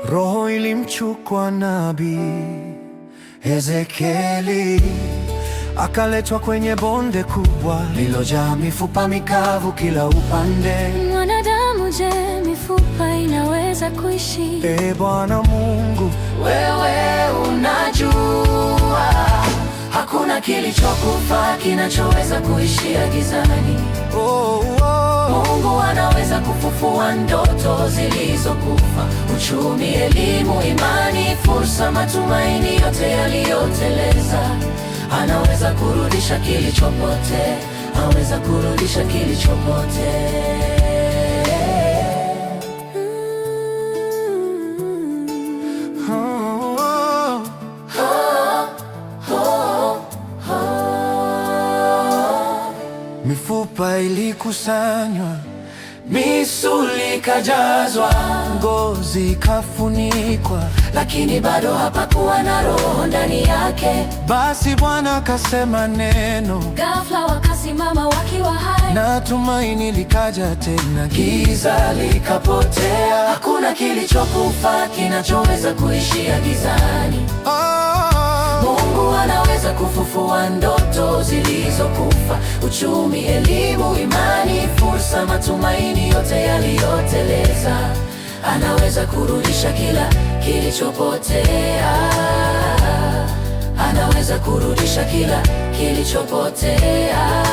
Roho ilimchukua nabii Ezekieli, akaletwa kwenye bonde kubwa lililojaa mifupa mikavu kila upande. Mwanadamu, je, mifupa inaweza kuishi? Bwana Mungu, wewe unajua, hakuna kilichokufa kinachoweza kuishia gizani. Mungu anaweza kufufua ndoto zilizokufa, uchumi, elimu, imani, fursa, matumaini, yote yaliyoteleza. Anaweza kurudisha kilichopotea, anaweza kurudisha kilichopotea. Mifupa ilikusanywa, misuli ikajazwa, ngozi ikafunikwa, lakini bado hapakuwa na roho ndani yake. Basi Bwana akasema neno, ghafla wakasimama wakiwa hai, na tumaini likaja tena, giza likapotea. Hakuna kilichokufa kinachoweza kuishia gizani. Mungu anaweza kufufua ndoto zilizokufa, uchumi, elimu, imani, fursa, matumaini, yote yaliyoteleza. Anaweza kurudisha kila kilichopotea, anaweza kurudisha kila kilichopotea.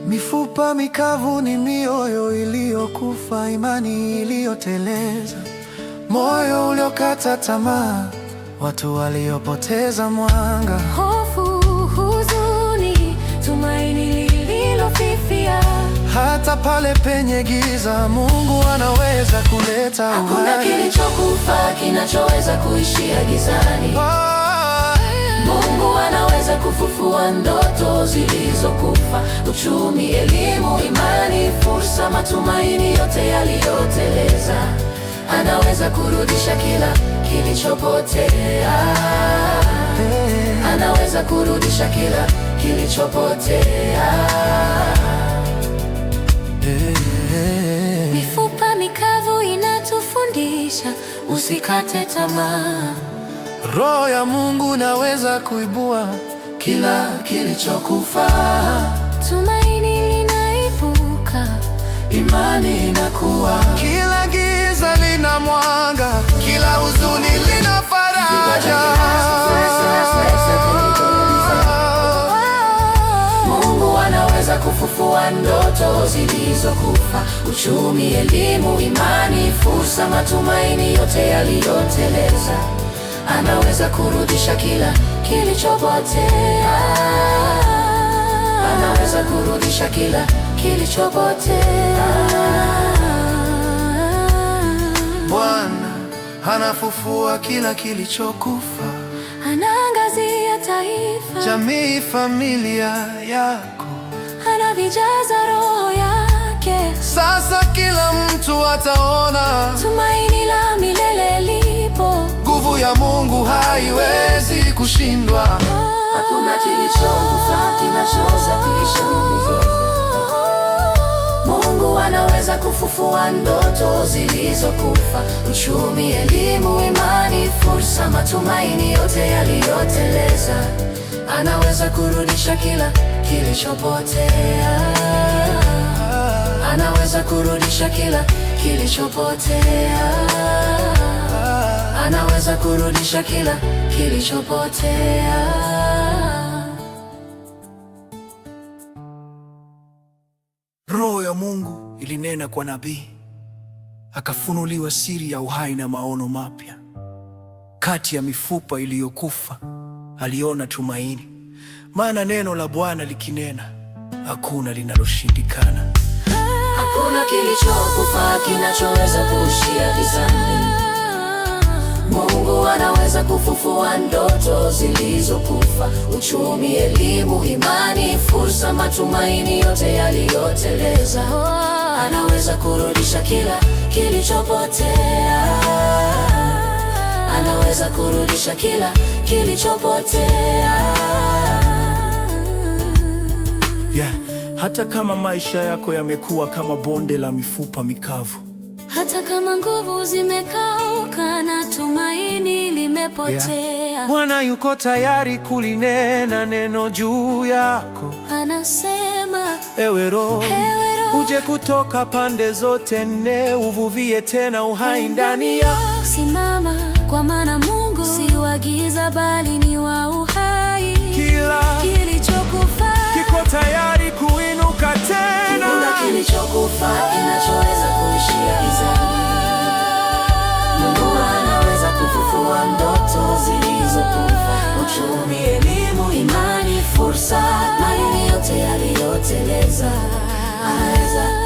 Mifupa mikavu ni mioyo iliyokufa, imani iliyoteleza, moyo uliokata tamaa, watu waliopoteza mwanga, hofu, huzuni, tumaini lililofifia. Hata pale penye giza, Mungu anaweza kuleta uhai. Hakuna kilichokufa kinachoweza kuishia gizani. Mungu anaweza kufufua ndoto zilizokufa, uchumi, elimu, imani, fursa, matumaini, yote yaliyoteleza. Anaweza kurudisha kila kilichopotea, anaweza kurudisha kila kilichopotea. Mifupa mikavu inatufundisha usikate tamaa. Roho ya Mungu naweza kuibua kila kilichokufa, tumaini linaibuka, imani inakuwa, kila giza lina mwanga, kila huzuni lina faraja. Mungu anaweza kufufua ndoto zilizokufa, uchumi, elimu, imani, fursa, matumaini, yote yaliyoteleza. Anaweza kurudisha kila kilichopotea, anaweza kurudisha kila kilichopotea. Bwana anafufua kila kilichokufa, anaangazia taifa, jamii, familia yako, anavijaza roho yake. Sasa kila mtu ataona tumaini la milele lipo, nguvu ya Mungu haiwezi kushindwa. Hakuna kilichokufa kinachoweza kuisha nguvu. Mungu anaweza kufufua ndoto zilizokufa, uchumi, elimu, imani, fursa, matumaini, yote yaliyoteleza. Anaweza kurudisha kila kilichopotea, anaweza kurudisha kila kilichopotea, anaweza kurudisha kila kilichopotea. Roho ya Mungu ilinena kwa nabii, akafunuliwa siri ya uhai na maono mapya. Kati ya mifupa iliyokufa aliona tumaini, maana neno la Bwana likinena, hakuna linaloshindikana. Hakuna kilichokufa kinachoweza kuishia gizani. Mungu anaweza kufufua ndoto zilizokufa, uchumi, elimu, imani, fursa, matumaini, yote yaliyoteleza. Anaweza kurudisha kila kilichopotea, anaweza kurudisha kila kilichopotea. Yeah. Hata kama maisha yako yamekuwa kama bonde la mifupa mikavu, hata kama nguvu zimekauka na tumaini limepotea, Bwana yuko tayari kulinena neno juu yako. anasema, Ewe roho, uje kutoka pande zote nne, uvuvie tena uhai ndani yako. simama, kwa maana Mungu si wa giza bali ni wa uhai. Kila Kilichokufa kiko tayari kuinuka tena. Hakuna kilichokufa kinachoweza kuishia gizani. Mungu anaweza kufufua ndoto zilizokufa. Uchumi, elimu, imani, fursa, mali yote yaliyoteleza, anaweza